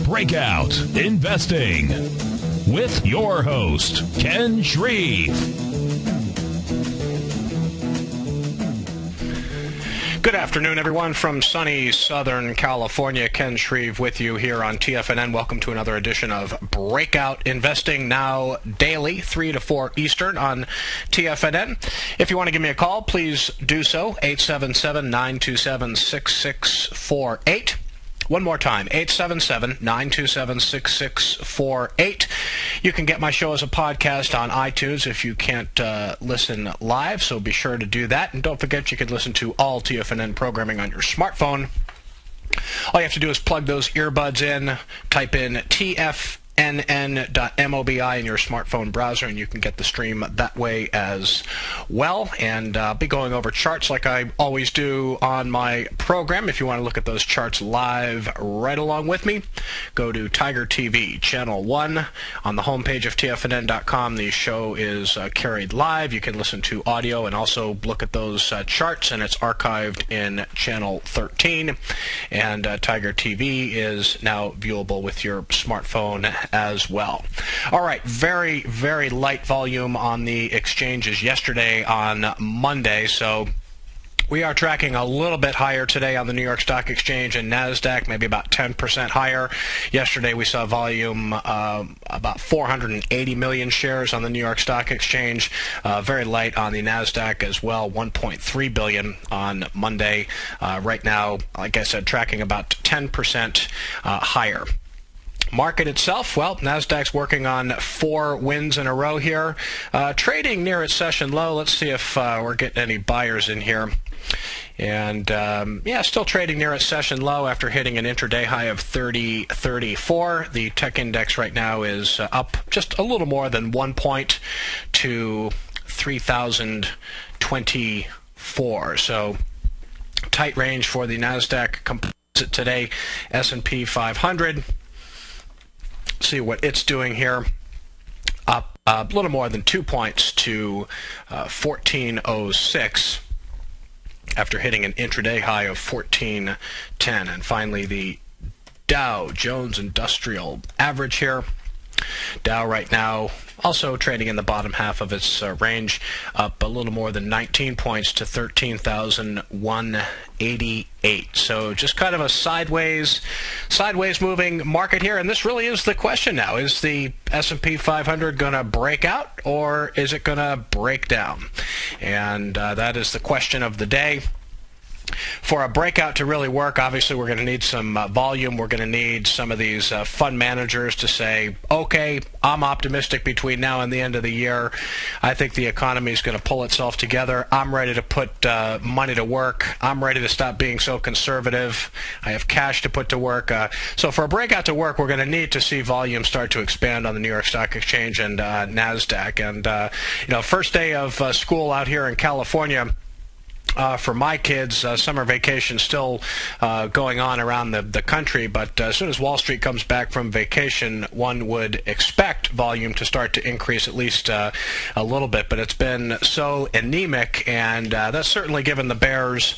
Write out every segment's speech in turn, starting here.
Breakout Investing with your host, Ken Shreve. Good afternoon, everyone, from sunny Southern California. Ken Shreve with you here on TFNN. Welcome to another edition of Breakout Investing, now daily, 3 to 4 Eastern on TFNN. If you want to give me a call, please do so, 877-927-6648. One more time, 877-927-6648. You can get my show as a podcast on iTunes if you can't listen live, so be sure to do that. And don't forget, you can listen to all TFNN programming on your smartphone. All you have to do is plug those earbuds in, type in TFNN.mobi in your smartphone browser, and you can get the stream that way as well. And I'll be going over charts like I always do on my program. If you want to look at those charts live right along with me, go to Tiger TV, Channel 1. On the homepage of TFNN.com, the show is carried live. You can listen to audio and also look at those charts, and it's archived in Channel 13. And Tiger TV is now viewable with your smartphone as well. All right, very, very light volume on the exchanges yesterday on Monday, so we are tracking a little bit higher today on the New York Stock Exchange and NASDAQ, maybe about 10% higher. Yesterday we saw volume about 480 million shares on the New York Stock Exchange, very light on the NASDAQ as well, 1.3 billion on Monday. Right now, like I said, tracking about 10% higher. Market itself, well, NASDAQ's working on 4 wins in a row here. Trading near its session low. Let's see if we're getting any buyers in here. And yeah, still trading near its session low after hitting an intraday high of 30.34. The tech index right now is up just a little more than 1 point to 3,024. So tight range for the NASDAQ composite today. S&P 500. See what it's doing here. Up a little more than 2 points to 1406 after hitting an intraday high of 1410. And finally, the Dow Jones Industrial Average here. Dow right now also trading in the bottom half of its range, up a little more than 19 points to 13,188. So just kind of a sideways moving market here, and this really is the question now. Is the S&P 500 going to break out, or is it going to break down? And that is the question of the day. For a breakout to really work, obviously we're going to need some volume. We're going to need some of these fund managers to say, okay, I'm optimistic between now and the end of the year. I think the economy is going to pull itself together. I'm ready to put money to work. I'm ready to stop being so conservative. I have cash to put to work. So for a breakout to work, we're going to need to see volume start to expand on the New York Stock Exchange and NASDAQ. And, first day of school out here in California, for my kids, summer vacation still going on around the country, but as soon as Wall Street comes back from vacation, one would expect volume to start to increase at least a little bit, but it's been so anemic, and that's certainly given the bears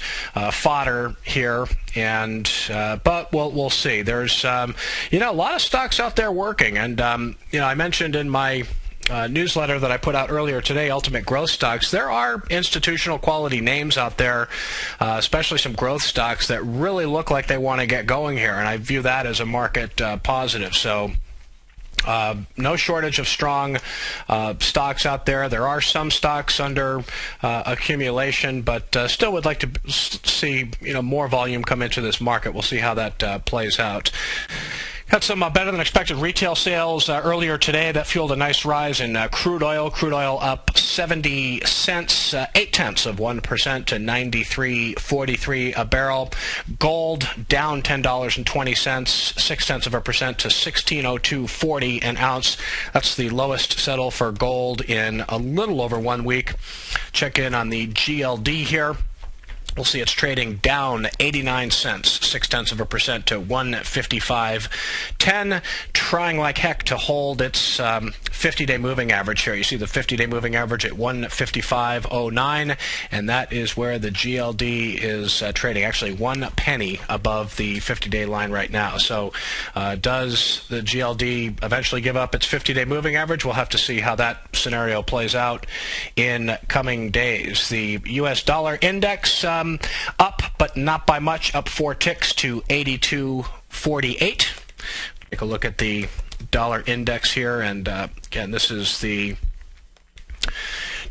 fodder here. And but we'll see. There's a lot of stocks out there working, and I mentioned in my newsletter that I put out earlier today, Ultimate Growth Stocks, there are institutional quality names out there, especially some growth stocks that really look like they want to get going here, and I view that as a market positive. So no shortage of strong stocks out there. There are some stocks under accumulation, but still would like to see more volume come into this market. We'll see how that plays out. Had some better than expected retail sales earlier today. That fueled a nice rise in crude oil. Crude oil up 70 cents, 0.8% to 93.43 a barrel. Gold down $10.20, 0.6% to 1602.40 an ounce. That's the lowest settle for gold in a little over 1 week. Check in on the GLD here. We'll see it's trading down 89 cents, 0.6% to 155.10. trying like heck to hold its 50-day moving average here. You see the 50-day moving average at 155.09, and that is where the GLD is trading, actually 1 penny above the 50-day line right now. So does the GLD eventually give up its 50-day moving average? We'll have to see how that scenario plays out in coming days. The U.S. dollar index up, but not by much, up 4 ticks to 82.48. Take a look at the dollar index here, and again, this is the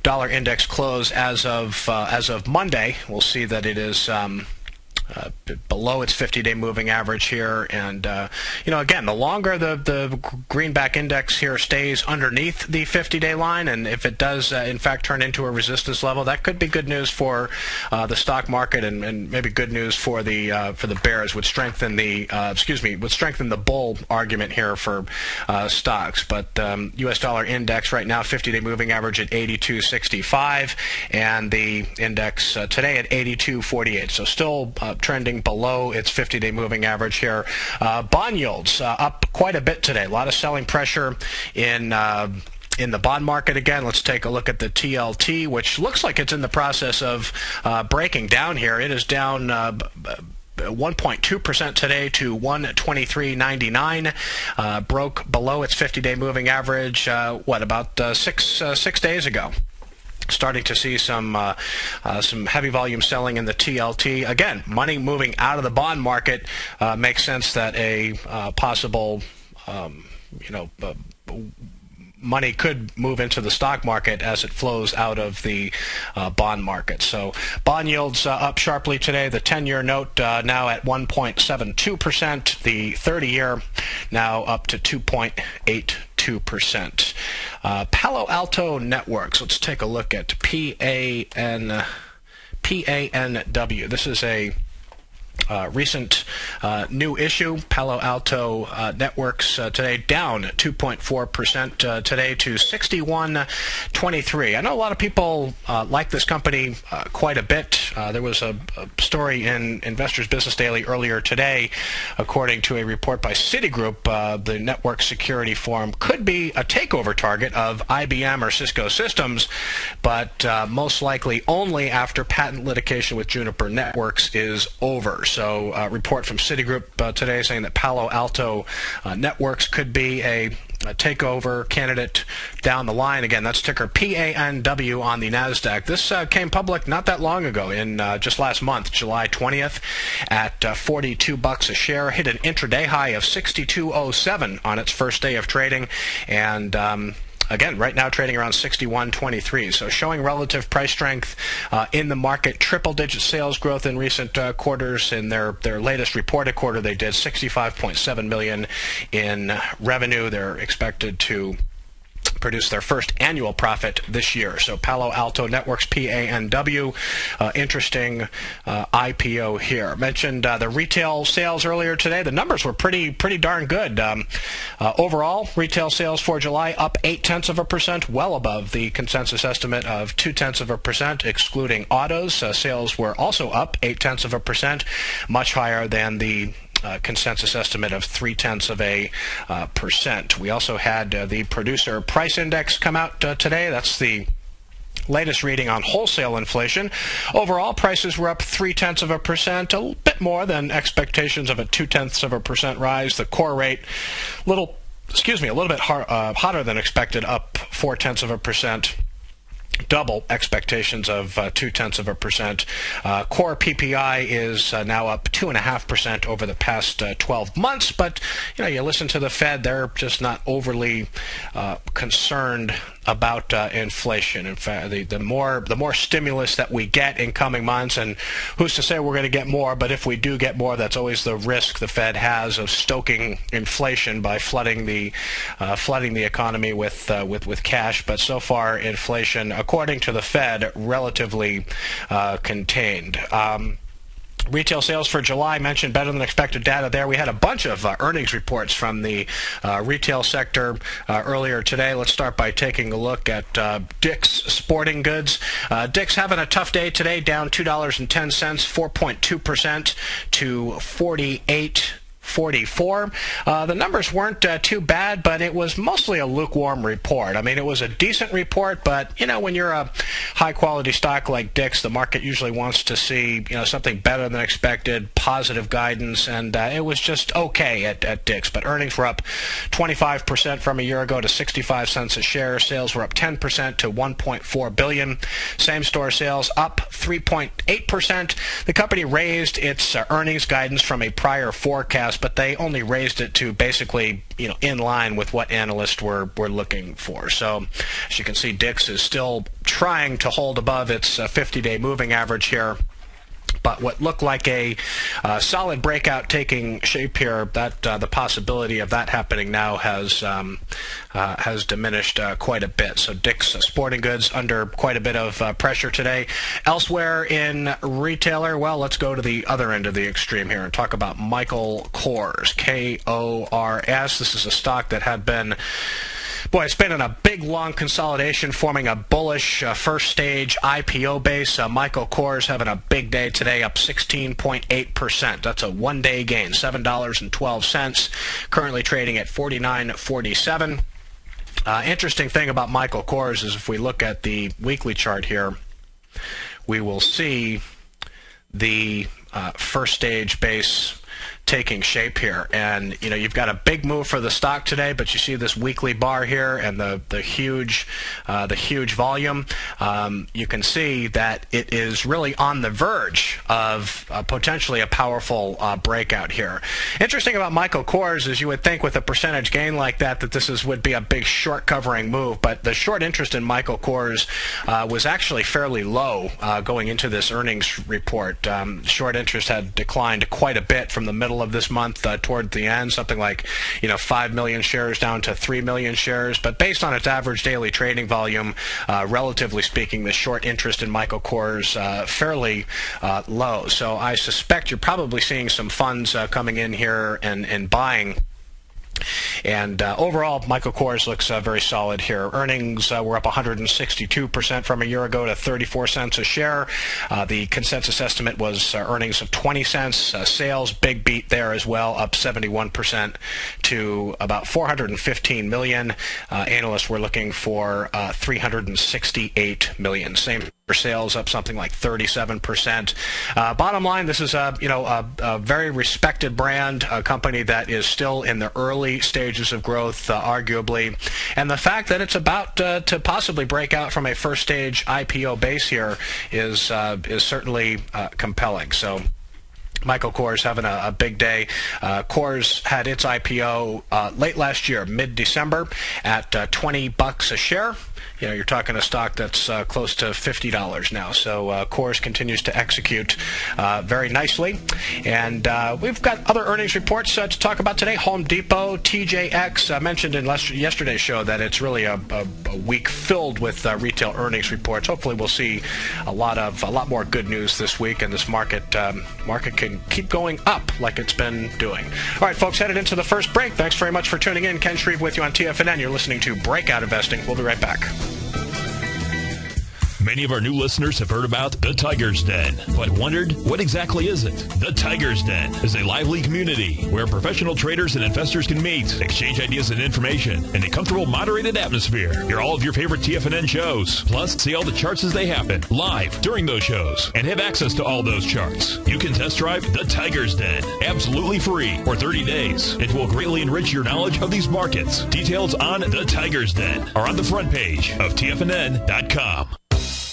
dollar index close as of Monday. We'll see that it is below its 50-day moving average here, and again, the longer the greenback index here stays underneath the 50-day line, and if it does in fact turn into a resistance level, that could be good news for the stock market, and maybe good news for the bears. Would strengthen the bull argument here for stocks. But U.S. dollar index right now, 50-day moving average at 82.65, and the index today at 82.48. So still trending below its 50-day moving average here. Bond yields up quite a bit today. A lot of selling pressure in the bond market again. Let's take a look at the TLT, which looks like it's in the process of breaking down here. It is down 1.2% today to 123.99. Broke below its 50-day moving average, about six days ago. Starting to see some heavy volume selling in the TLT. Again, money moving out of the bond market. Makes sense that a possible money could move into the stock market as it flows out of the bond market. So bond yields up sharply today. The 10-year note now at 1.72%. The 30-year now up to 2.82%. Palo Alto Networks. Let's take a look at PANW. This is a recent new issue. Palo Alto Networks today down 2.4% today to 61.23. I know a lot of people like this company quite a bit. There was a story in Investors Business Daily earlier today, according to a report by Citigroup, the network security firm could be a takeover target of IBM or Cisco Systems, but most likely only after patent litigation with Juniper Networks is over. So a report from Citigroup today saying that Palo Alto Networks could be a takeover candidate down the line. Again, that's ticker PANW on the NASDAQ. This came public not that long ago, in just last month, July 20th, at $42 a share. Hit an intraday high of 62.07 on its first day of trading, and again, right now trading around 61.23, so showing relative price strength in the market. Triple-digit sales growth in recent quarters. In their latest reported quarter, they did $65.7 million in revenue. They're expected to produce their first annual profit this year. So Palo Alto Networks, PANW, interesting IPO here. Mentioned the retail sales earlier today. The numbers were pretty darn good. Overall, retail sales for July up 0.8%, well above the consensus estimate of 0.2%, excluding autos. Sales were also up 0.8%, much higher than the consensus estimate of 0.3%. We also had the producer price index come out today. That's the latest reading on wholesale inflation. Overall, prices were up 0.3%, a bit more than expectations of a 0.2% rise. The core rate, a little bit hotter than expected, up 0.4%. Double expectations of 0.2%. Core PPI is now up 2.5% over the past 12 months. But you listen to the Fed; they're just not overly concerned about inflation. In fact, the more stimulus that we get in coming months, and who's to say we're going to get more? But if we do get more, that's always the risk the Fed has of stoking inflation by flooding the economy with cash. But so far, inflation, according to the Fed, relatively contained. Retail sales for July, mentioned better than expected data there. We had a bunch of earnings reports from the retail sector earlier today. Let's start by taking a look at Dick's Sporting Goods. Dick's having a tough day today, down $2.10, 4.2% to 44. The numbers weren't too bad, but it was mostly a lukewarm report. I mean, it was a decent report, but, when you're a high-quality stock like Dick's, the market usually wants to see, something better than expected, positive guidance, and it was just okay at Dick's. But earnings were up 25% from a year ago to 65 cents a share. Sales were up 10% to $1.4 billion. Same-store sales up 3.8%. The company raised its earnings guidance from a prior forecast, but they only raised it to basically, in line with what analysts were looking for. So, as you can see, Dick's is still trying to hold above its 50-day moving average here. But what looked like a solid breakout taking shape here, that the possibility of that happening now has diminished quite a bit. So Dick's Sporting Goods under quite a bit of pressure today. Elsewhere in retailer, well, let's go to the other end of the extreme here and talk about Michael Kors, K-O-R-S. This is a stock that had been... it's been in a big, long consolidation, forming a bullish first stage IPO base. Michael Kors having a big day today, up 16.8%. That's a one-day gain, $7.12. Currently trading at $49.47. Interesting thing about Michael Kors is if we look at the weekly chart here, we will see the first stage base taking shape here, and you've got a big move for the stock today, but you see this weekly bar here and the huge volume. You can see that it is really on the verge of potentially a powerful breakout here. Interesting about Michael Kors is you would think with a percentage gain like that this would be a big short covering move, but the short interest in Michael Kors was actually fairly low going into this earnings report. Short interest had declined quite a bit from the middle of this month toward the end, something like 5 million shares down to 3 million shares. But based on its average daily trading volume, relatively speaking, the short interest in Michael Kors fairly low. So I suspect you're probably seeing some funds coming in here and buying. And overall, Michael Kors looks very solid here. Earnings were up 162% from a year ago to 34 cents a share. The consensus estimate was earnings of 20 cents. Sales, big beat there as well, up 71% to about 415 million. Analysts were looking for 368 million. Same for sales, up something like 37%. Bottom line, this is a very respected brand, a company that is still in the early stages of growth, arguably, and the fact that it's about to possibly break out from a first stage IPO base here is certainly compelling. So Michael Kors having a big day. Kors had its IPO late last year, mid-December, at $20 a share. You're talking a stock that's close to $50 now. So Kors continues to execute very nicely. And we've got other earnings reports to talk about today. Home Depot, TJX. I mentioned in yesterday's show that it's really a week filled with retail earnings reports. Hopefully we'll see a lot more good news this week, and this market can keep going up like it's been doing. All right, folks, headed into the first break. Thanks very much for tuning in. Ken Shreve with you on TFNN. You're listening to Breakout Investing. We'll be right back. Many of our new listeners have heard about the Tiger's Den, but wondered, what exactly is it? The Tiger's Den is a lively community where professional traders and investors can meet, exchange ideas and information in a comfortable, moderated atmosphere. Hear all of your favorite TFNN shows, plus see all the charts as they happen, live during those shows, and have access to all those charts. You can test drive the Tiger's Den, absolutely free, for 30 days. It will greatly enrich your knowledge of these markets. Details on the Tiger's Den are on the front page of TFNN.com.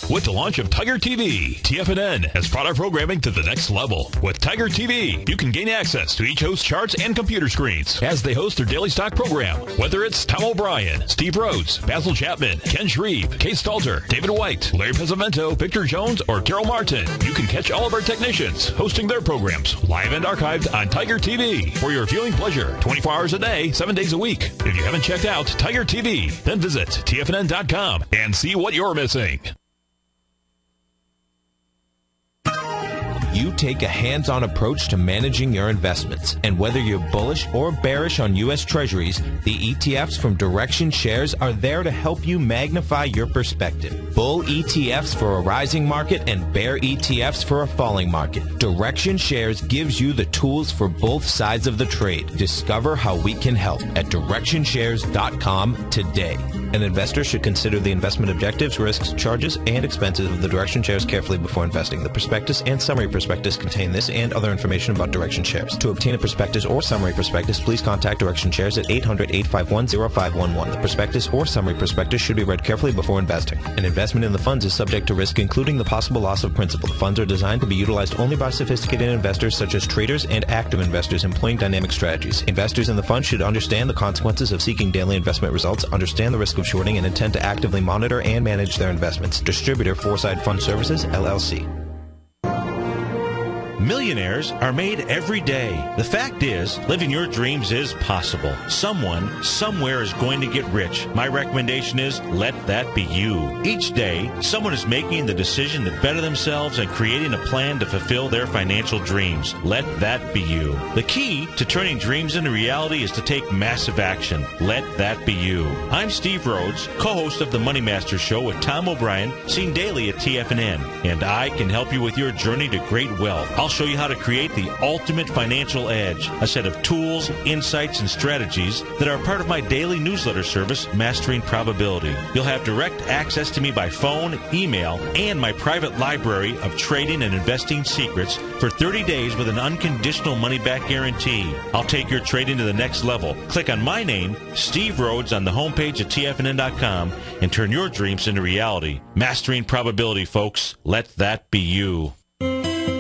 With the launch of Tiger TV, TFNN has brought our programming to the next level. With Tiger TV, you can gain access to each host's charts and computer screens as they host their daily stock program. Whether it's Tom O'Brien, Steve Rhodes, Basil Chapman, Ken Shreve, Kay Stalter, David White, Larry Pezzamento, Victor Jones, or Carol Martin, you can catch all of our technicians hosting their programs live and archived on Tiger TV for your viewing pleasure 24 hours a day, 7 days a week. If you haven't checked out Tiger TV, then visit TFNN.com and see what you're missing. You take a hands-on approach to managing your investments. And whether you're bullish or bearish on U.S. Treasuries, the ETFs from Direction Shares are there to help you magnify your perspective. Bull ETFs for a rising market and bear ETFs for a falling market. Direction Shares gives you the tools for both sides of the trade. Discover how we can help at directionshares.com today. An investor should consider the investment objectives, risks, charges, and expenses of the Direction Shares carefully before investing. The prospectus and summary prospectus contain this and other information about Direction Shares. To obtain a prospectus or summary prospectus, please contact Direction Shares at 800-851-0511. The prospectus or summary prospectus should be read carefully before investing. An investment in the funds is subject to risk, including the possible loss of principal. The funds are designed to be utilized only by sophisticated investors such as traders and active investors employing dynamic strategies. Investors in the fund should understand the consequences of seeking daily investment results, understand the risk of shorting, and intend to actively monitor and manage their investments. Distributor Foreside Fund Services, LLC. Millionaires are made every day. The fact is, living your dreams is possible. Someone, somewhere is going to get rich. My recommendation is, let that be you. Each day, someone is making the decision to better themselves and creating a plan to fulfill their financial dreams. Let that be you. The key to turning dreams into reality is to take massive action. Let that be you. I'm Steve Rhodes, co-host of the Money Master Show with Tom O'Brien, seen daily at TFNN, and I can help you with your journey to great wealth. I'll show you how to create the ultimate financial edge, a set of tools, insights, and strategies that are part of my daily newsletter service, Mastering Probability. You'll have direct access to me by phone, email, and my private library of trading and investing secrets for 30 days with an unconditional money-back guarantee. I'll take your trading to the next level. Click on my name, Steve Rhodes, on the homepage at TFNN.com and turn your dreams into reality. Mastering Probability, folks. Let that be you.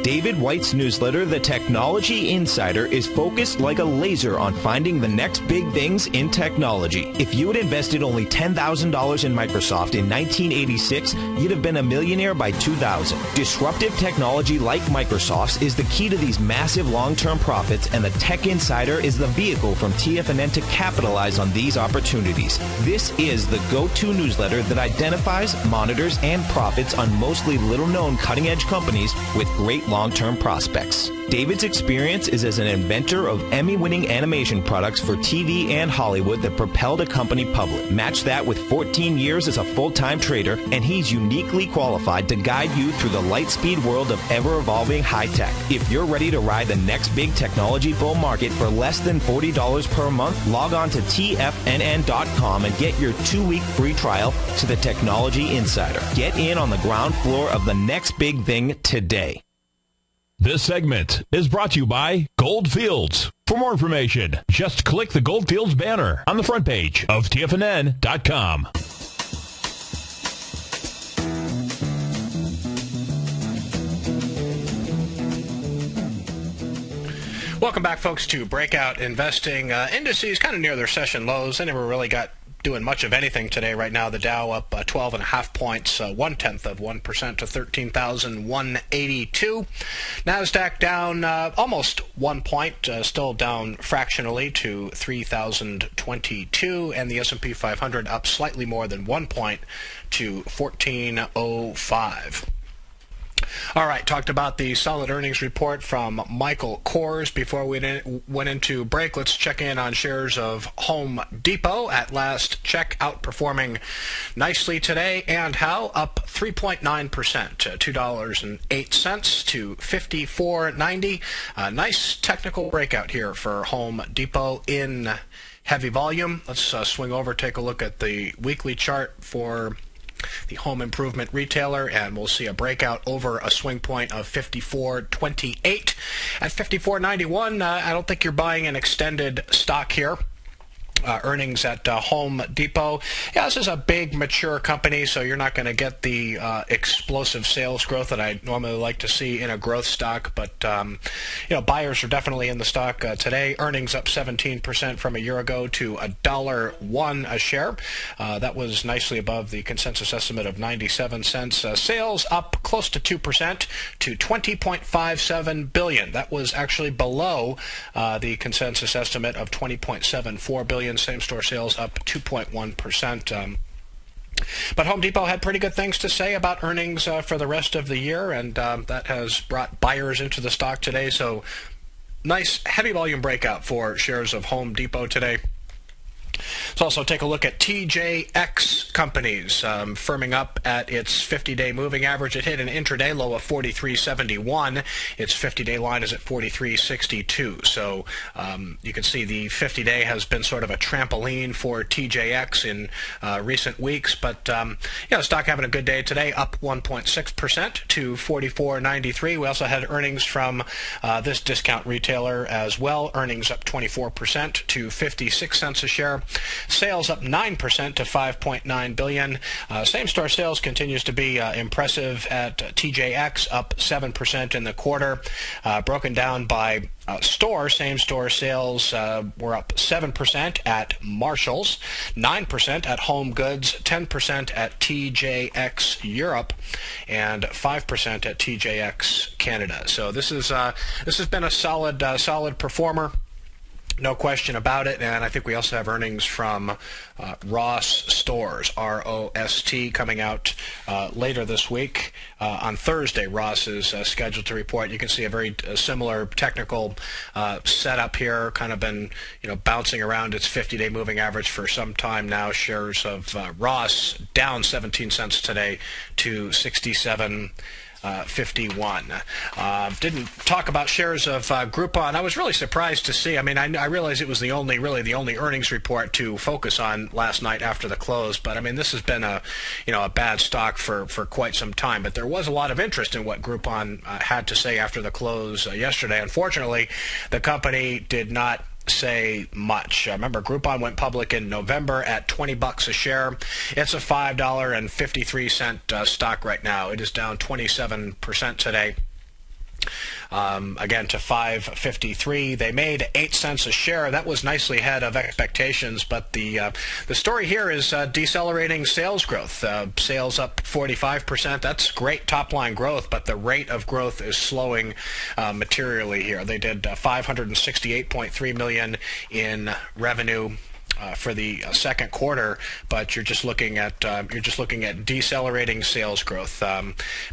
David White's newsletter, The Technology Insider, is focused like a laser on finding the next big things in technology. If you had invested only $10,000 in Microsoft in 1986, you'd have been a millionaire by 2000. Disruptive technology like Microsoft's is the key to these massive long-term profits, and the Tech Insider is the vehicle from TFNN to capitalize on these opportunities. This is the go-to newsletter that identifies, monitors, and profits on mostly little-known cutting-edge companies with great long-term prospects. David's experience is as an inventor of Emmy-winning animation products for TV and Hollywood that propelled a company public. Match that with 14 years as a full-time trader, and he's uniquely qualified to guide you through the light-speed world of ever-evolving high-tech. If you're ready to ride the next big technology bull market for less than $40 per month, log on to TFNN.com and get your 2-week free trial to the Technology Insider. Get in on the ground floor of the next big thing today. This segment is brought to you by Goldfields. For more information, just click the Goldfields banner on the front page of TFNN.com. Welcome back, folks, to Breakout Investing. Indices kind of near their session lows. They never really got doing much of anything today. Right now, the Dow up 12.5 points, 0.1% to 13,182. NASDAQ down almost 1 point, still down fractionally to 3,022, and the S&P 500 up slightly more than 1 point to 1405. All right, talked about the solid earnings report from Michael Kors. Before we went into break, let's check in on shares of Home Depot. At last check, outperforming nicely today. And how? Up 3.9%, $2.08 to $54.90. Nice technical breakout here for Home Depot in heavy volume. Let's swing over, take a look at the weekly chart for the home improvement retailer, and we'll see a breakout over a swing point of 54.28. At 54.91, I don't think you're buying an extended stock here. Earnings at Home Depot. Yeah, this is a big, mature company, so you're not going to get the explosive sales growth that I normally like to see in a growth stock. But buyers are definitely in the stock today. Earnings up 17% from a year ago to $1.01 a share. That was nicely above the consensus estimate of 97 cents. Sales up close to 2% to $20.57 billion. That was actually below the consensus estimate of $20.74 billion. Same-store sales up 2.1%. But Home Depot had pretty good things to say about earnings for the rest of the year, and that has brought buyers into the stock today. So nice heavy volume breakout for shares of Home Depot today. Let's also take a look at TJX Companies, firming up at its 50-day moving average. It hit an intraday low of 43.71. Its 50-day line is at 43.62. So you can see the 50-day has been sort of a trampoline for TJX in recent weeks. But the stock having a good day today, up 1.6% to 44.93. We also had earnings from this discount retailer as well. Earnings up 24% to 56 cents a share. Sales up 9% to $5.9 billion. Same-store sales continues to be impressive at TJX, up 7% in the quarter. Broken down by store, same-store sales were up 7% at Marshall's, 9% at Home Goods, 10% at TJX Europe, and 5% at TJX Canada. So this has been a solid performer. No question about it. And I think we also have earnings from Ross Stores, R-O-S-T, coming out later this week. On Thursday, Ross is scheduled to report. You can see a very similar technical setup here, kind of been bouncing around its 50-day moving average for some time now. Shares of Ross down 17 cents today to 67.51. Didn't talk about shares of Groupon. I was really surprised to see. I mean, I realized it was the only earnings report to focus on last night after the close. But I mean, this has been a bad stock for quite some time. But there was a lot of interest in what Groupon had to say after the close yesterday. Unfortunately, the company did not say much. Remember, Groupon went public in November at $20 a share. It's a $5.53 stock right now. It is down 27% today. Again to $5.53. They made 8 cents a share. That was nicely ahead of expectations, but the story here is decelerating sales growth. Sales up 45%. That's great top-line growth, but the rate of growth is slowing materially here. They did $568.3 million in revenue for the second quarter, but you're just looking at decelerating sales growth,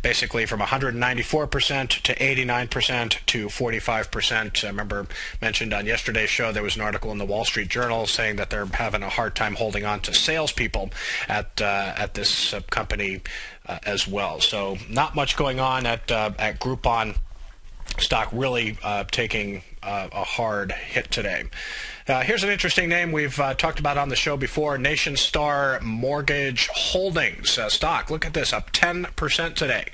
basically from 194% to 89% to 45%. I remember mentioned on yesterday's show there was an article in the Wall Street Journal saying that they're having a hard time holding on to salespeople at this company as well. So not much going on at Groupon. Stock really taking a hard hit today. Here's an interesting name we've talked about on the show before, Nation Star Mortgage Holdings stock. Look at this, up 10% today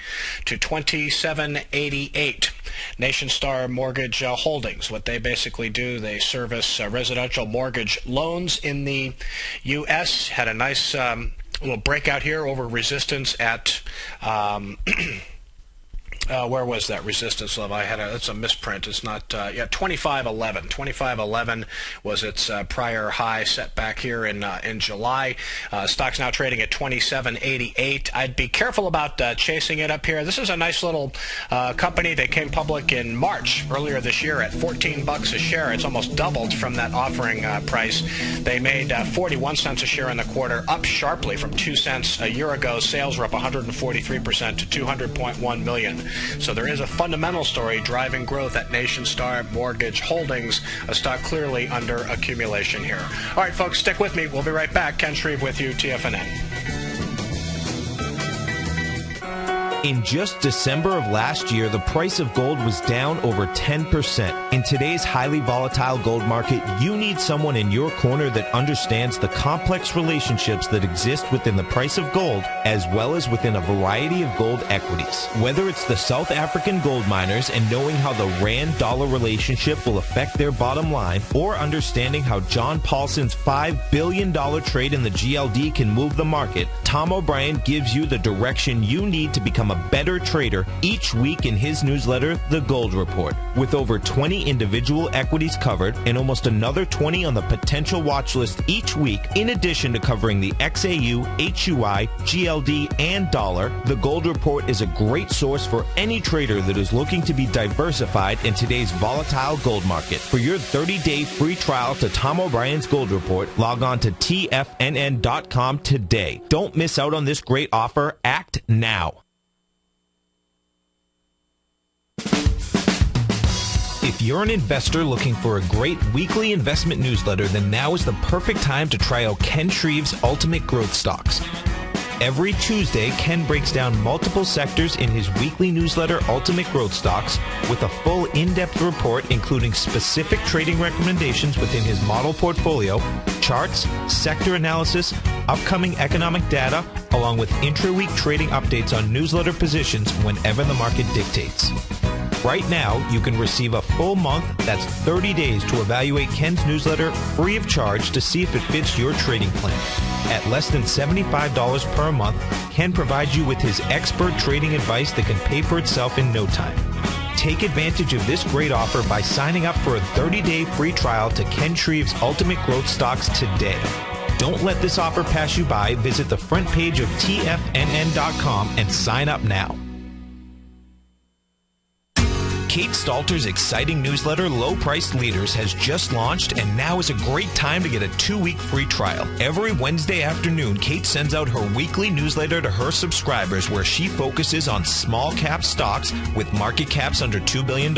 to $27.88. Nation Star Mortgage Holdings, what they basically do, they service residential mortgage loans in the U.S. Had a nice little breakout here over resistance at where was that resistance level? It's a misprint. It's not, 25.11. 25.11 was its prior high set back here in July. Stock's now trading at 27.88. I'd be careful about chasing it up here. This is a nice little company. They came public in March earlier this year at $14 a share. It's almost doubled from that offering price. They made 41 cents a share in the quarter, up sharply from 2 cents a year ago. Sales were up 143% to $200.1 million. So there is a fundamental story driving growth at Nation Star Mortgage Holdings, a stock clearly under accumulation here. All right, folks, stick with me. We'll be right back. Ken Shreve with you, TFNN. In just December of last year, the price of gold was down over 10%. In today's highly volatile gold market, you need someone in your corner that understands the complex relationships that exist within the price of gold, as well as within a variety of gold equities. Whether it's the South African gold miners and knowing how the Rand-dollar relationship will affect their bottom line, or understanding how John Paulson's $5 billion trade in the GLD can move the market, Tom O'Brien gives you the direction you need to become become a better trader each week in his newsletter, The Gold Report. With over 20 individual equities covered and almost another 20 on the potential watch list each week, in addition to covering the XAU, HUI, GLD, and dollar, The Gold Report is a great source for any trader that is looking to be diversified in today's volatile gold market. For your 30-day free trial to Tom O'Brien's Gold Report, log on to TFNN.com today. Don't miss out on this great offer. Act now. If you're an investor looking for a great weekly investment newsletter, then now is the perfect time to try out Ken Shreve's Ultimate Growth Stocks. Every Tuesday, Ken breaks down multiple sectors in his weekly newsletter, Ultimate Growth Stocks, with a full in-depth report including specific trading recommendations within his model portfolio, charts, sector analysis, upcoming economic data, along with intra-week trading updates on newsletter positions whenever the market dictates. Right now, you can receive a full month, that's 30 days, to evaluate Ken's newsletter free of charge to see if it fits your trading plan. At less than $75 per month, Ken provides you with his expert trading advice that can pay for itself in no time. Take advantage of this great offer by signing up for a 30-day free trial to Ken Shreve's Ultimate Growth Stocks today. Don't let this offer pass you by. Visit the front page of TFNN.com and sign up now. Kate Stalter's exciting newsletter, Low Priced Leaders, has just launched, and now is a great time to get a 2-week free trial. Every Wednesday afternoon, Kate sends out her weekly newsletter to her subscribers where she focuses on small cap stocks with market caps under $2 billion,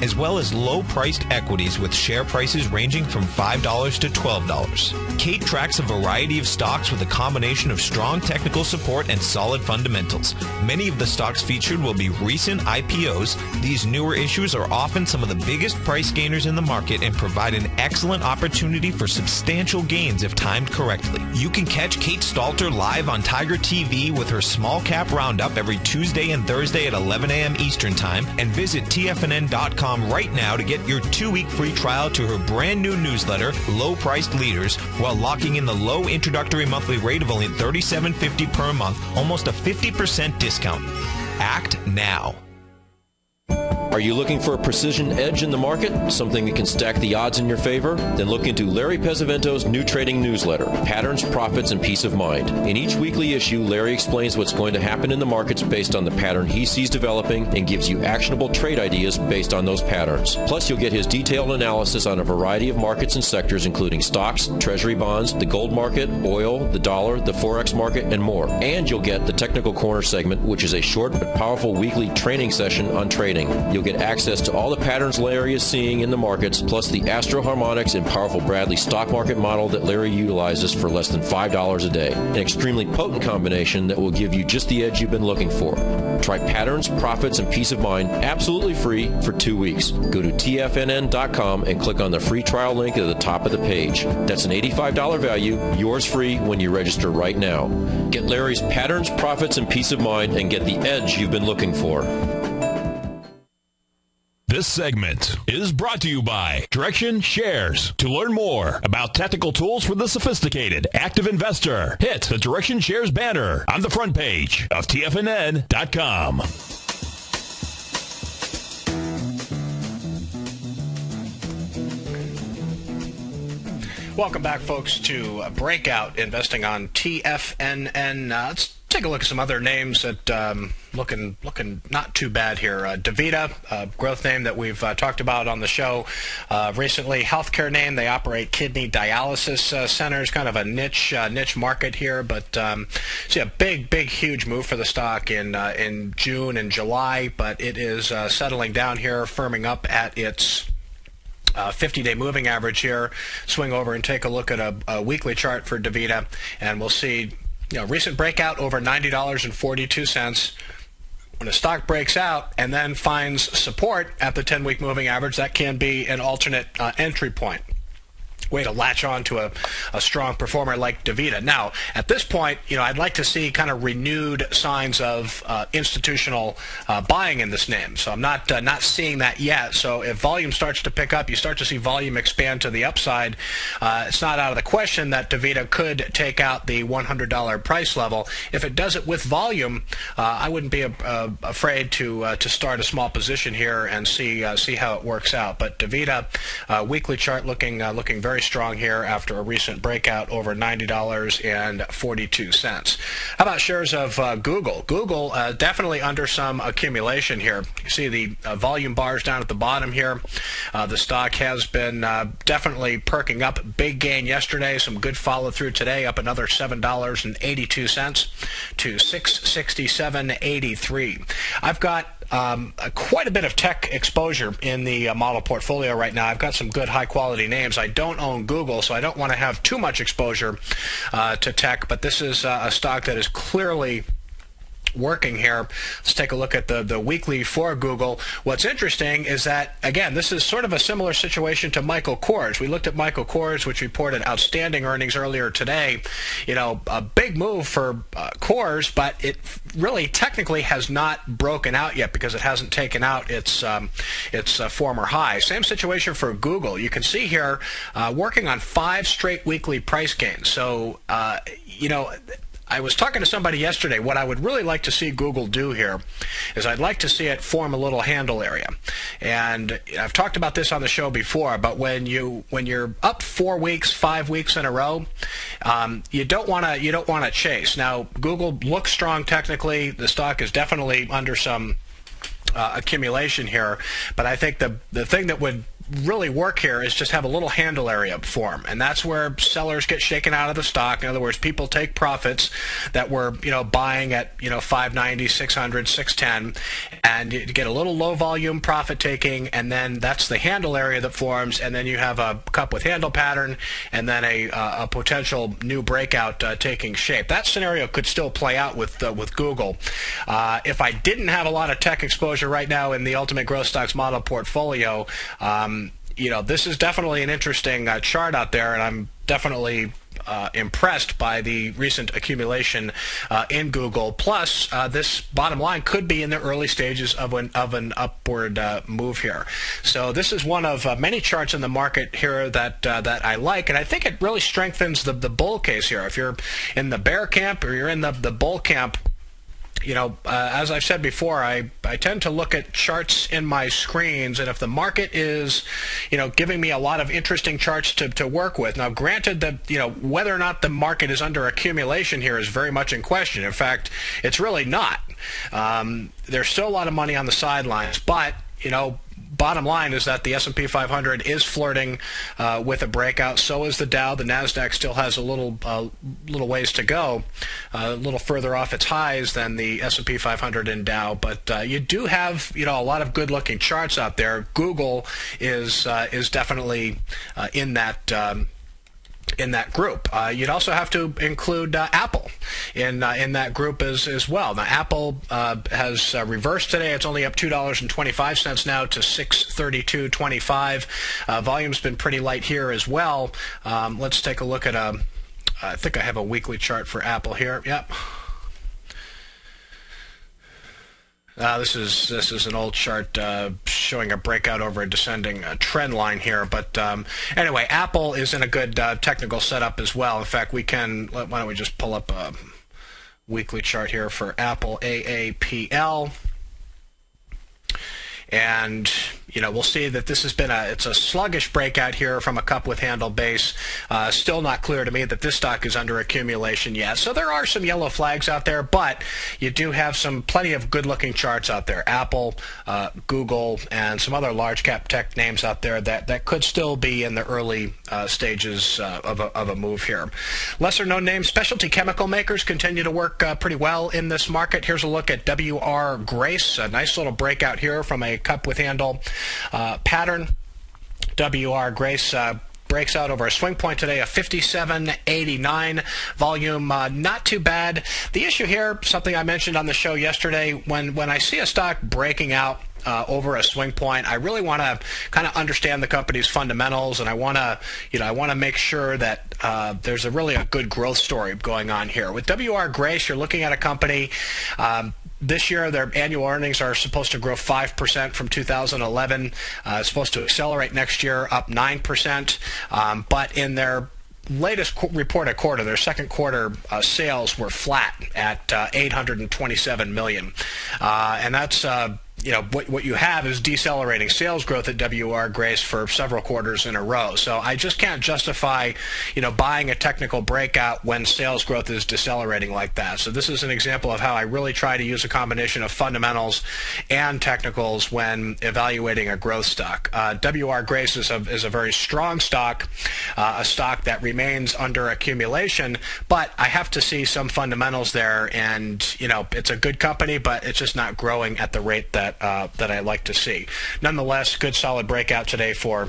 as well as low-priced equities with share prices ranging from $5 to $12. Kate tracks a variety of stocks with a combination of strong technical support and solid fundamentals. Many of the stocks featured will be recent IPOs. These newer issues are often some of the biggest price gainers in the market and provide an excellent opportunity for substantial gains if timed correctly. You can catch Kate Stalter live on Tiger TV with her small cap roundup every Tuesday and Thursday at 11 a.m. Eastern Time, and visit TFNN.com right now to get your 2-week free trial to her brand new newsletter, Low Priced Leaders, while locking in the low introductory monthly rate of only $37.50 per month, almost a 50% discount. Act now. Are you looking for a precision edge in the market? Something that can stack the odds in your favor? Then look into Larry Pesavento's new trading newsletter, Patterns, Profits, and Peace of Mind. In each weekly issue, Larry explains what's going to happen in the markets based on the pattern he sees developing and gives you actionable trade ideas based on those patterns. Plus, you'll get his detailed analysis on a variety of markets and sectors, including stocks, treasury bonds, the gold market, oil, the dollar, the forex market, and more. And you'll get the Technical Corner segment, which is a short but powerful weekly training session on trading. You'll get access to all the patterns Larry is seeing in the markets, plus the Astro Harmonics and powerful Bradley stock market model that Larry utilizes for less than $5 a day. An extremely potent combination that will give you just the edge you've been looking for. Try Patterns, Profits, and Peace of Mind absolutely free for 2 weeks. Go to TFNN.com and click on the free trial link at the top of the page. That's an $85 value, yours free when you register right now. Get Larry's Patterns, Profits, and Peace of Mind and get the edge you've been looking for. This segment is brought to you by Direction Shares. To learn more about tactical tools for the sophisticated active investor, hit the Direction Shares banner on the front page of TFNN.com. Welcome back, folks, to Breakout Investing on TFNN. Let's take a look at some other names that looking not too bad here. DaVita, a growth name that we've talked about on the show recently. Healthcare name. They operate kidney dialysis centers, kind of a niche market here. But see a big, huge move for the stock in June and July, but it is settling down here, firming up at its 50-day moving average here. Swing over and take a look at a weekly chart for DaVita, and we'll see recent breakout over $90.42. When a stock breaks out and then finds support at the 10-week moving average, that can be an alternate entry point. way to latch on to a strong performer like DaVita. Now, at this point, I'd like to see kind of renewed signs of institutional buying in this name. So I'm not seeing that yet. So if volume starts to pick up, you start to see volume expand to the upside. It's not out of the question that DaVita could take out the $100 price level. If it does it with volume, I wouldn't be afraid to start a small position here and see how it works out. But DaVita weekly chart looking very strong here after a recent breakout over $90.42. How about shares of Google? Google definitely under some accumulation here. You see the volume bars down at the bottom here. The stock has been definitely perking up. Big gain yesterday, some good follow through today, up another $7.82 to $667.83. I've got quite a bit of tech exposure in the model portfolio right now. I've got some good high-quality names. I don't own Google, so I don't want to have too much exposure to tech, but this is a stock that is clearly working here. Let's take a look at the weekly for Google. What's interesting is that, again, this is sort of a similar situation to Michael Kors. We looked at Michael Kors, which reported outstanding earnings earlier today. A big move for Kors, but it really technically has not broken out yet because it hasn't taken out its former high. Same situation for Google. You can see here working on 5 straight weekly price gains. So, I was talking to somebody yesterday. What I would really like to see Google do here is I'd like to see it form a little handle area. And I've talked about this on the show before, but when you're up 4 weeks, 5 weeks in a row, you don't want to chase. Now, Google looks strong technically. The stock is definitely under some accumulation here, but I think the thing that would really work here is just have a little handle area form, and that's where sellers get shaken out of the stock. In other words, people take profits that were buying at 590, 600, 610, and you get a little low volume profit taking, and then that's the handle area that forms, and then you have a cup with handle pattern, and then a potential new breakout taking shape. That scenario could still play out with Google. If I didn't have a lot of tech exposure right now in the Ultimate Growth Stocks model portfolio, this is definitely an interesting chart out there, and I'm definitely impressed by the recent accumulation in Google. Plus, this bottom line could be in the early stages of an upward move here. So this is one of many charts in the market here that I like, and I think it really strengthens the bull case here. If you're in the bear camp or you're in the bull camp, as I've said before, I tend to look at charts in my screens, and if the market is, giving me a lot of interesting charts to work with. Now, granted that, whether or not the market is under accumulation here is very much in question. In fact, it's really not. There's still a lot of money on the sidelines, but, bottom line is that the S&P 500 is flirting with a breakout. So is the Dow. The Nasdaq still has a little ways to go, a little further off its highs than the S&P 500 and Dow. But you do have a lot of good-looking charts out there. Google is definitely in that group. You'd also have to include Apple in that group as well. Now, Apple has reversed today. It's only up $2.25 now to $632.25. Volume's been pretty light here as well. Let's take a look at I think I have a weekly chart for Apple here. Yep. This is an old chart showing a breakout over a descending trend line here. But anyway, Apple is in a good technical setup as well. In fact, why don't we just pull up a weekly chart here for Apple AAPL. And we'll see that this has been it's a sluggish breakout here from a cup with handle base. Still not clear to me that this stock is under accumulation yet. So there are some yellow flags out there, but you do have plenty of good-looking charts out there. Apple, Google, and some other large cap tech names out there that could still be in the early stages of a move here. Lesser-known names, specialty chemical makers continue to work pretty well in this market. Here's a look at W.R. Grace, a nice little breakout here from a cup with handle pattern. W.R. Grace breaks out over a swing point today of 57.89. Volume not too bad. The issue here, something I mentioned on the show yesterday, when I see a stock breaking out over a swing point. I really want to kind of understand the company's fundamentals, and I want to make sure that there's really a good growth story going on here. With W.R. Grace, you're looking at a company. This year, their annual earnings are supposed to grow 5% from 2011. It's supposed to accelerate next year, up 9%. But in their latest reported quarter, their second quarter sales were flat at $827 million. And that's what you have is decelerating sales growth at W.R. Grace for several quarters in a row. So I just can't justify, buying a technical breakout when sales growth is decelerating like that. So this is an example of how I really try to use a combination of fundamentals and technicals when evaluating a growth stock. W.R. Grace is a very strong stock, a stock that remains under accumulation, but I have to see some fundamentals there, and it's a good company, but it's just not growing at the rate that I like to see. Nonetheless, good solid breakout today for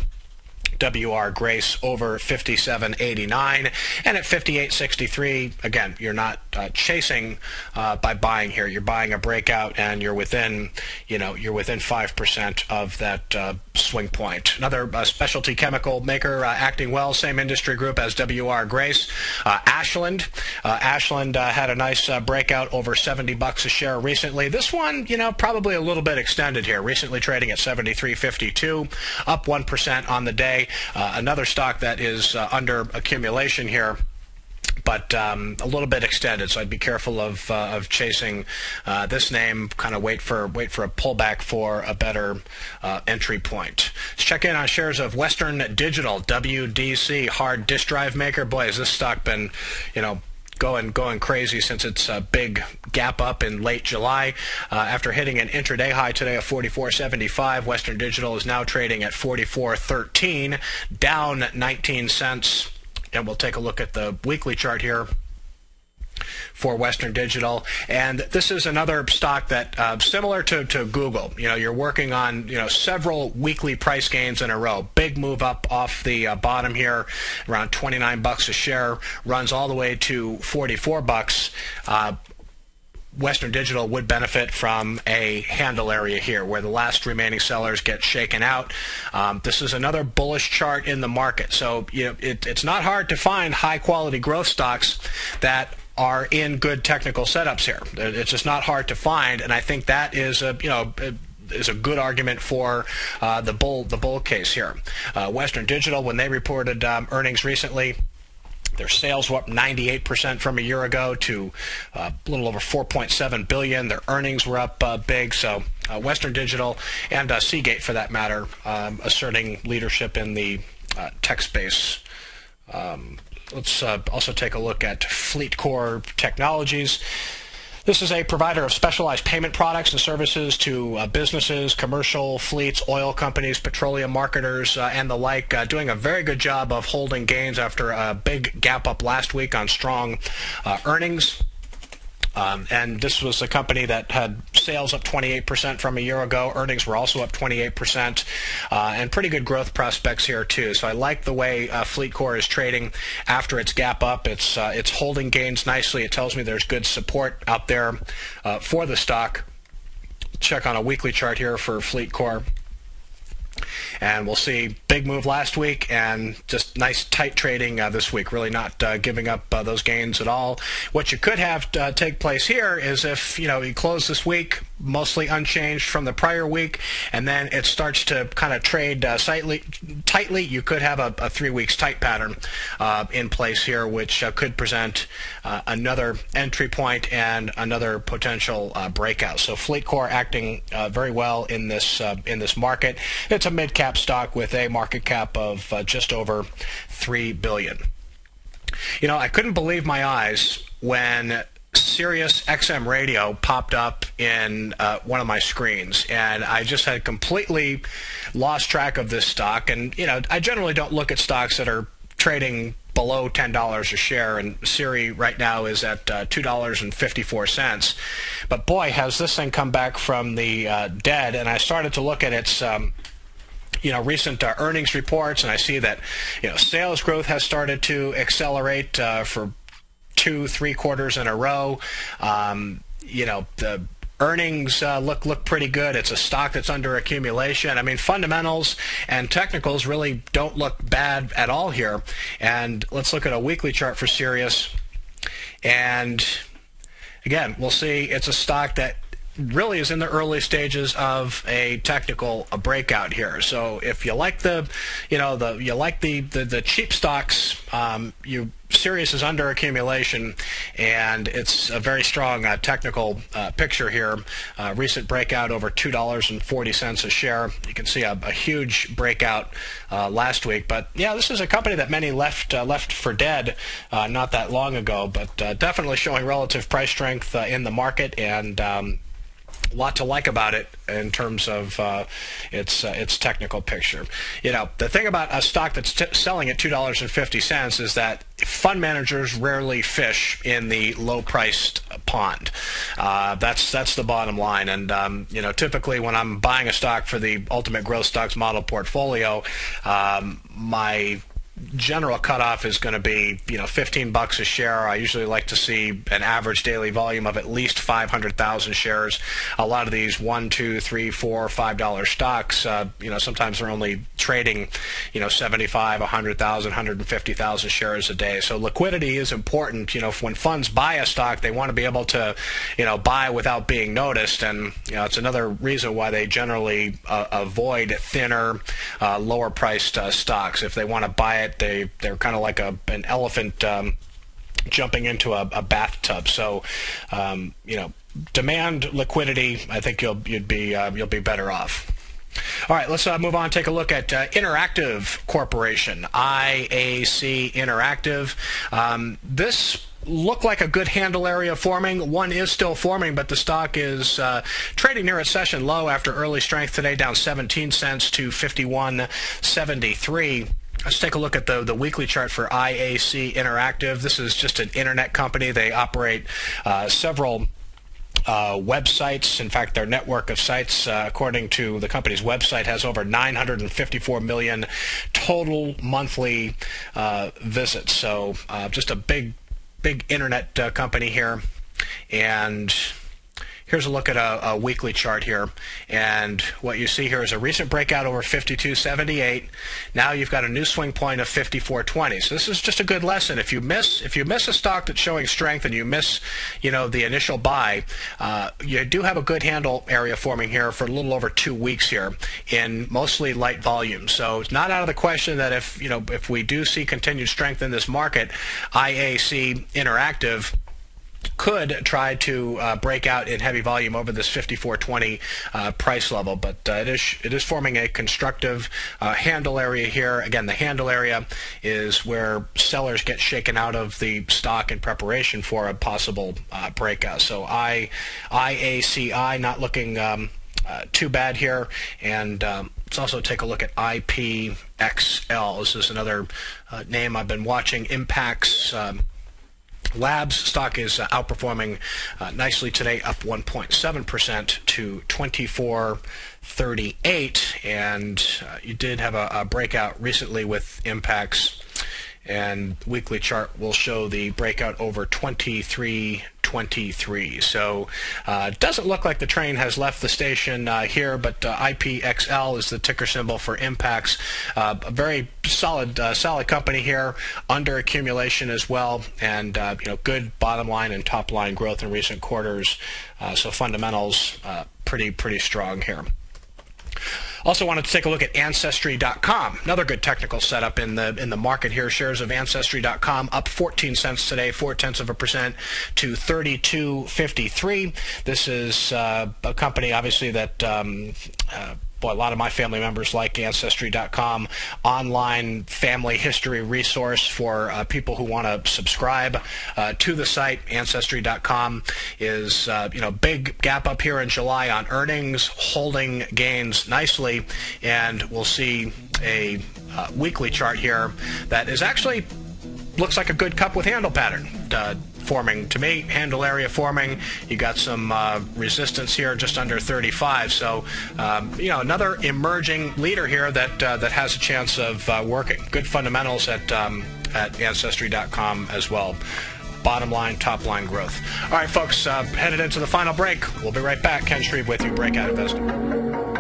W.R. Grace over 57.89, and at 58.63, again, you're not chasing by buying here. You're buying a breakout, and you're within 5% of that swing point. Another specialty chemical maker acting well, same industry group as W.R. Grace. Ashland had a nice breakout over $70 a share recently. This one, probably a little bit extended here. Recently trading at 73.52, up 1% on the day. Another stock that is under accumulation here, but a little bit extended, so I'd be careful of chasing this name. Kind of wait for a pullback for a better entry point. Let's check in on shares of Western Digital, WDC, hard disk drive maker. Boy, has this stock been, going crazy since its big gap up in late July. After hitting an intraday high today of 44.75, Western Digital is now trading at 44.13, down 19 cents. And we'll take a look at the weekly chart here for Western Digital, and this is another stock that similar to Google, you're working on several weekly price gains in a row. Big move up off the bottom here, around $29 a share, runs all the way to $44. Western Digital would benefit from a handle area here where the last remaining sellers get shaken out. This is another bullish chart in the market, so it's not hard to find high quality growth stocks that are in good technical setups here. It's just not hard to find, and I think that is a good argument for the bull case here. Western Digital, when they reported earnings recently, their sales were up 98% from a year ago to a little over $4.7 billion. Their earnings were up big. So Western Digital and Seagate, for that matter, asserting leadership in the tech space. Let's also take a look at FleetCor Technologies. This is a provider of specialized payment products and services to businesses, commercial fleets, oil companies, petroleum marketers, and the like, doing a very good job of holding gains after a big gap up last week on strong earnings. And this was a company that had sales up 28% from a year ago. Earnings were also up 28%, and pretty good growth prospects here too. So I like the way FleetCor is trading after its gap up. It's holding gains nicely. It tells me there's good support out there for the stock. Check on a weekly chart here for FleetCor. And we'll see big move last week and just nice tight trading this week, really not giving up those gains at all. What you could have take place here is if you close this week mostly unchanged from the prior week, and then it starts to kind of trade tightly, you could have a 3 weeks tight pattern in place here, which could present another entry point and another potential breakout. So FleetCor acting very well in this market. It's a mid-cap stock with a market cap of just over $3 billion. I couldn't believe my eyes when Sirius XM radio popped up in one of my screens, and I just had completely lost track of this stock. And I generally don't look at stocks that are trading below $10 a share, and Siri right now is at $2.54. But boy, has this thing come back from the dead. And I started to look at its recent earnings reports, and I see that sales growth has started to accelerate for 2-3 quarters in a row. The Earnings look pretty good. It's a stock that's under accumulation. I mean, fundamentals and technicals really don't look bad at all here. And let's look at a weekly chart for Sirius. And again, we'll see it's a stock that really is in the early stages of a technical breakout here. So if you like the cheap stocks, Sirius is under accumulation, and it's a very strong technical picture here. Recent breakout over $2.40 a share. You can see a huge breakout last week. But yeah, this is a company that many left for dead not that long ago, but definitely showing relative price strength in the market, and a lot to like about it in terms of its technical picture. You know, the thing about a stock that's selling at $2.50 is that fund managers rarely fish in the low-priced pond. That's the bottom line. And you know, typically when I'm buying a stock for the Ultimate Growth Stocks model portfolio, my general cutoff is going to be, you know, $15 a share. I usually like to see an average daily volume of at least 500,000 shares. A lot of these $1, $2, $3, $4, $5 stocks, you know, sometimes they're only trading, you know, 75, 100,000, 150,000 shares a day. So liquidity is important. You know, when funds buy a stock, they want to be able to, you know, buy without being noticed. And you know, it's another reason why they generally avoid thinner, lower priced stocks. If they want to buy it, they're kind of like an elephant jumping into a bathtub. So you know, demand liquidity. I think you'll be better off. All right, let's move on. Take a look at Interactive Corporation, IAC Interactive. This look like a good handle area forming. One is still forming, but the stock is trading near its session low after early strength today, down 17 cents to 51.73. Let's take a look at the weekly chart for IAC Interactive. This is just an internet company. They operate several websites. In fact, their network of sites, according to the company's website, has over 954 million total monthly visits. So just a big internet company here. And here's a look at a weekly chart here, and what you see here is a recent breakout over 52.78. Now you've got a new swing point of 54.20. So this is just a good lesson. If you miss a stock that's showing strength and you miss, you know, the initial buy, you do have a good handle area forming here for a little over 2 weeks here in mostly light volume. So it's not out of the question that if we do see continued strength in this market, IAC Interactive could try to break out in heavy volume over this 54.20 price level, but it is forming a constructive handle area here. Again, the handle area is where sellers get shaken out of the stock in preparation for a possible breakout. So IACI not looking too bad here. And let's also take a look at IPXL. This is another name I've been watching. Impacts Labs stock is outperforming nicely today, up 1.7% to 24.38, and you did have a breakout recently with Impacts, and weekly chart will show the breakout over 23.23. So it doesn't look like the train has left the station here, but IPXL is the ticker symbol for Impacts. A very solid company here, under accumulation as well, and you know, good bottom line and top line growth in recent quarters. So fundamentals pretty strong here. Also wanted to take a look at Ancestry.com, another good technical setup in the market here. Shares of Ancestry.com up 14 cents today, 0.4% to 32.53. This is a company, obviously, that a lot of my family members like Ancestry.com, online family history resource for people who want to subscribe to the site. Ancestry.com is big gap up here in July on earnings, holding gains nicely, and we'll see a weekly chart here that is actually looks like a good cup with handle pattern forming to me. Handle area forming. You got some resistance here just under 35. So another emerging leader here that has a chance of working. Good fundamentals at Ancestry.com as well. bottom line, top line growth. All right, folks, headed into the final break. We'll be right back. Ken Shreve with you, Breakout Investing.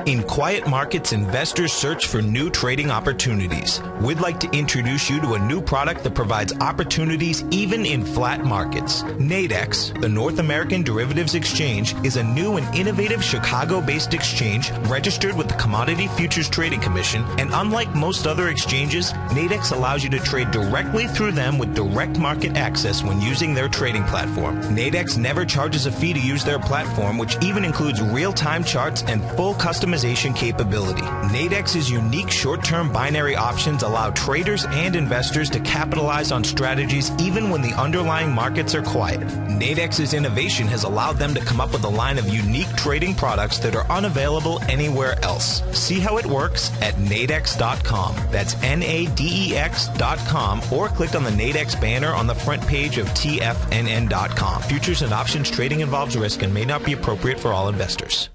In quiet markets, investors search for new trading opportunities. We'd like to introduce you to a new product that provides opportunities even in flat markets. Nadex, the North American Derivatives Exchange, is a new and innovative Chicago-based exchange registered with the Commodity Futures Trading Commission, and unlike most other exchanges, Nadex allows you to trade directly through them with direct market access when using their trading platform. Nadex never charges a fee to use their platform, which even includes real-time charts and full customization capability. Nadex's unique short-term binary options allow traders and investors to capitalize on strategies even when the underlying markets are quiet. Nadex's innovation has allowed them to come up with a line of unique trading products that are unavailable anywhere else. See how it works at nadex.com. That's NADEX.com, or click on the Nadex banner on the front page of TFNN.com. Futures and options trading involves risk and may not be appropriate for all investors.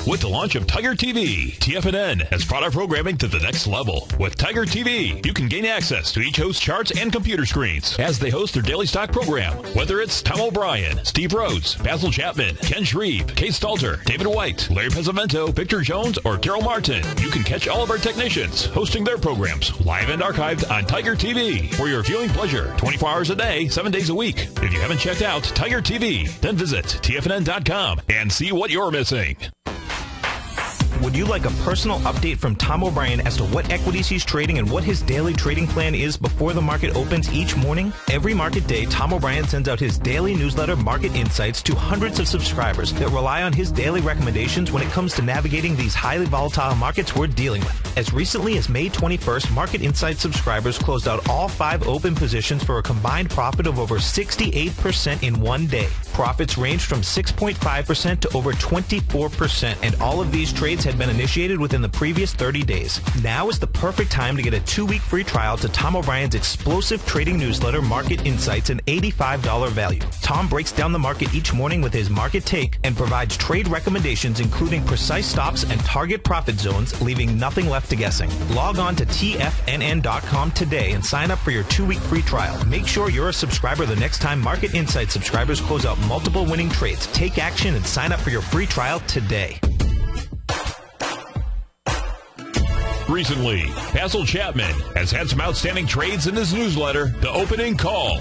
With the launch of Tiger TV, TFNN has brought our programming to the next level. With Tiger TV, you can gain access to each host's charts and computer screens as they host their daily stock program. Whether it's Tom O'Brien, Steve Rhodes, Basil Chapman, Ken Shreve, Kate Stalter, David White, Larry Pesavento, Victor Jones, or Carol Martin, you can catch all of our technicians hosting their programs live and archived on Tiger TV for your viewing pleasure 24 hours a day, 7 days a week. If you haven't checked out Tiger TV, then visit TFNN.com and see what you're missing. Would you like a personal update from Tom O'Brien as to what equities he's trading and what his daily trading plan is before the market opens each morning? Every market day, Tom O'Brien sends out his daily newsletter, Market Insights, to hundreds of subscribers that rely on his daily recommendations when it comes to navigating these highly volatile markets we're dealing with. As recently as May 21st, Market Insights subscribers closed out all 5 open positions for a combined profit of over 68% in one day. Profits ranged from 6.5% to over 24%, and all of these trades had been initiated within the previous 30 days. Now is the perfect time to get a 2-week free trial to Tom O'Brien's explosive trading newsletter, Market Insights, an $85 value. Tom breaks down the market each morning with his market take and provides trade recommendations including precise stops and target profit zones, leaving nothing left to guessing. Log on to TFNN.com today and sign up for your 2-week free trial. Make sure you're a subscriber the next time Market Insights subscribers close out multiple winning trades. Take action and sign up for your free trial today. Recently, Basil Chapman has had some outstanding trades in his newsletter, The Opening Call.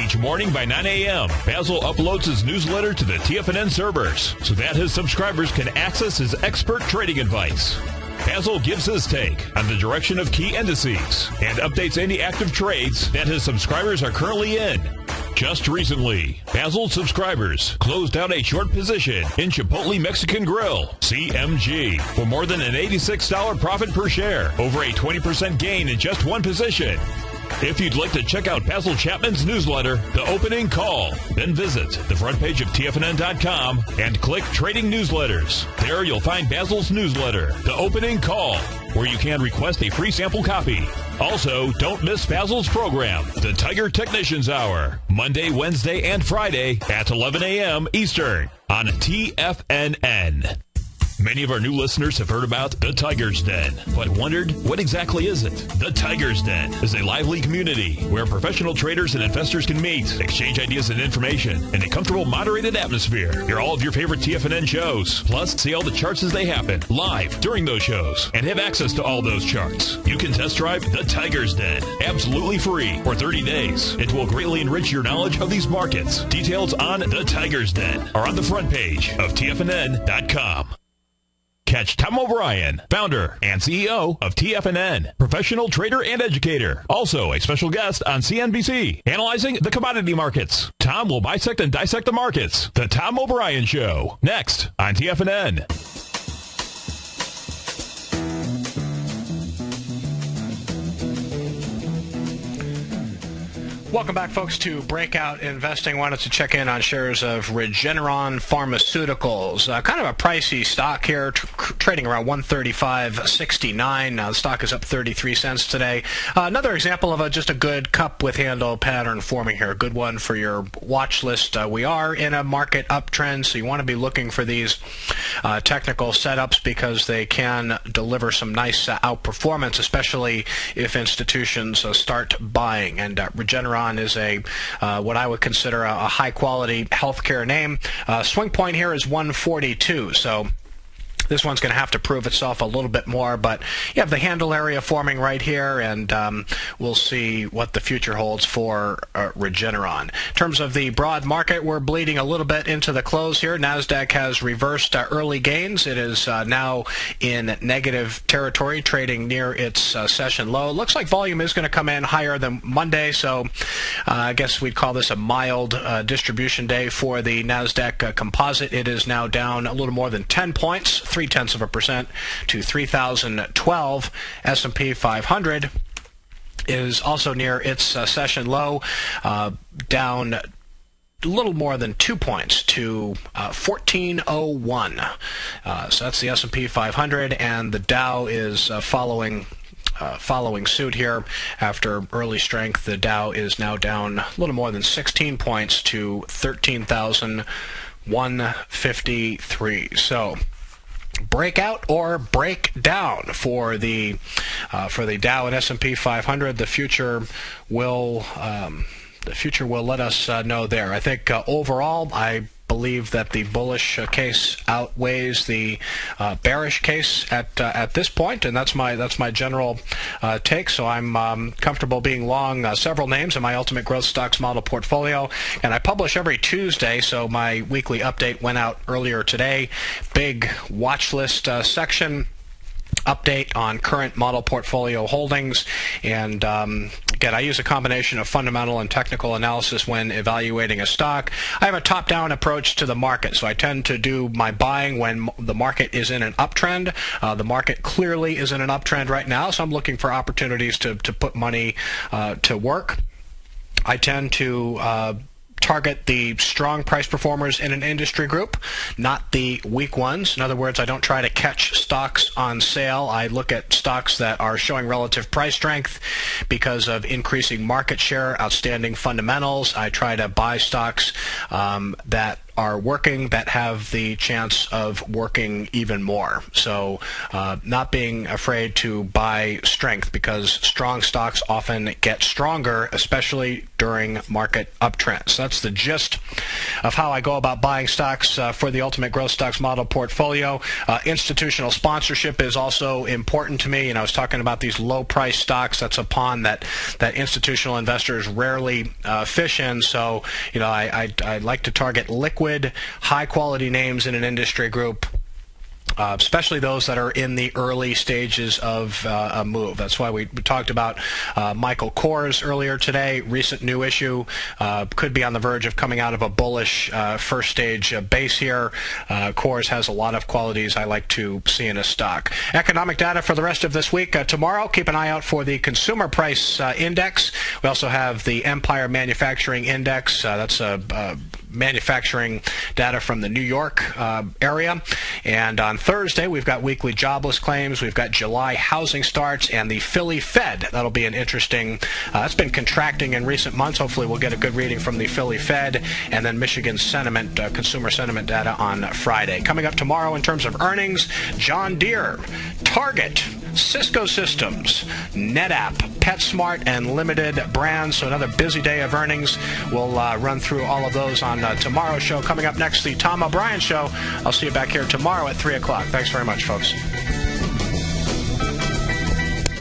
Each morning by 9 a.m., Basil uploads his newsletter to the TFNN servers so that his subscribers can access his expert trading advice. Basil gives his take on the direction of key indices and updates any active trades that his subscribers are currently in. Just recently, Basil's subscribers closed out a short position in Chipotle Mexican Grill, CMG, for more than an $86 profit per share, over a 20% gain in just one position. If you'd like to check out Basil Chapman's newsletter, The Opening Call, then visit the front page of TFNN.com and click Trading Newsletters. There you'll find Basil's newsletter, The Opening Call, where you can request a free sample copy. Also, don't miss Basil's program, The Tiger Technicians Hour, Monday, Wednesday, and Friday at 11 a.m. Eastern on TFNN. Many of our new listeners have heard about the Tiger's Den, but wondered, what exactly is it? The Tiger's Den is a lively community where professional traders and investors can meet, exchange ideas and information in a comfortable, moderated atmosphere. Hear all of your favorite TFNN shows, plus see all the charts as they happen live during those shows, and have access to all those charts. You can test drive the Tiger's Den absolutely free for 30 days. It will greatly enrich your knowledge of these markets. Details on the Tiger's Den are on the front page of TFNN.com. Catch Tom O'Brien, founder and CEO of TFNN, professional trader and educator. Also a special guest on CNBC, analyzing the commodity markets. Tom will bisect and dissect the markets. The Tom O'Brien Show, next on TFNN. Welcome back, folks, to Breakout Investing. Wanted to check in on shares of Regeneron Pharmaceuticals. Kind of a pricey stock here, trading around $135.69. The stock is up 33 cents today. Another example of just a good cup with handle pattern forming here. A good one for your watch list. We are in a market uptrend, so you want to be looking for these technical setups because they can deliver some nice outperformance, especially if institutions start buying. And Regeneron is a what I would consider a high-quality healthcare name. Swing point here is 142, so this one's going to have to prove itself a little bit more, but you have the handle area forming right here, and we'll see what the future holds for Regeneron. In terms of the broad market, we're bleeding a little bit into the close here. NASDAQ has reversed early gains. It is now in negative territory, trading near its session low. Looks like volume is going to come in higher than Monday, so I guess we'd call this a mild distribution day for the NASDAQ composite. It is now down a little more than 10 points, 0.3% to 3,012. S&P 500 is also near its session low, down a little more than 2 points to 1401. So that's the S&P 500, and the Dow is following suit here. After early strength, the Dow is now down a little more than 16 points to 13,153. So breakout or breakdown for the Dow and S&P 500. The future will let us know there. I think overall, I believe that the bullish case outweighs the bearish case at this point, and that's my general take. So I'm comfortable being long several names in my Ultimate Growth Stocks model portfolio, and I publish every Tuesday. So my weekly update went out earlier today. Big watch list section. Update on current model portfolio holdings, and again, I use a combination of fundamental and technical analysis when evaluating a stock. I have a top-down approach to the market, so I tend to do my buying when the market is in an uptrend. The market clearly is in an uptrend right now, so I'm looking for opportunities to put money to work. I tend to target the strong price performers in an industry group, not the weak ones. In other words, I don't try to catch stocks on sale. I look at stocks that are showing relative price strength because of increasing market share, outstanding fundamentals. I try to buy stocks that are working, that have the chance of working even more. So not being afraid to buy strength, because strong stocks often get stronger, especially during market uptrends. That's the gist of how I go about buying stocks for the Ultimate Growth Stocks model portfolio. Institutional sponsorship is also important to me. I was talking about these low-price stocks. That's a pond that institutional investors rarely fish in. So I like to target liquid, high-quality names in an industry group, especially those that are in the early stages of a move. That's why we talked about Michael Kors earlier today. Recent new issue, could be on the verge of coming out of a bullish first stage base here. Kors has a lot of qualities I like to see in a stock. Economic data for the rest of this week. Tomorrow, keep an eye out for the Consumer Price Index. We also have the Empire Manufacturing Index. That's a manufacturing data from the New York area. And on Thursday, we've got weekly jobless claims, we've got July housing starts, and the Philly Fed. That'll be an interesting, that's been contracting in recent months. Hopefully we'll get a good reading from the Philly Fed, and then Michigan sentiment, consumer sentiment data on Friday. Coming up tomorrow in terms of earnings, John Deere, Target, Cisco Systems, NetApp, PetSmart, and Limited Brands. So another busy day of earnings. We'll run through all of those on tomorrow's show. Coming up next, the Tom O'Brien Show. I'll see you back here tomorrow at 3 o'clock. Thanks very much, folks.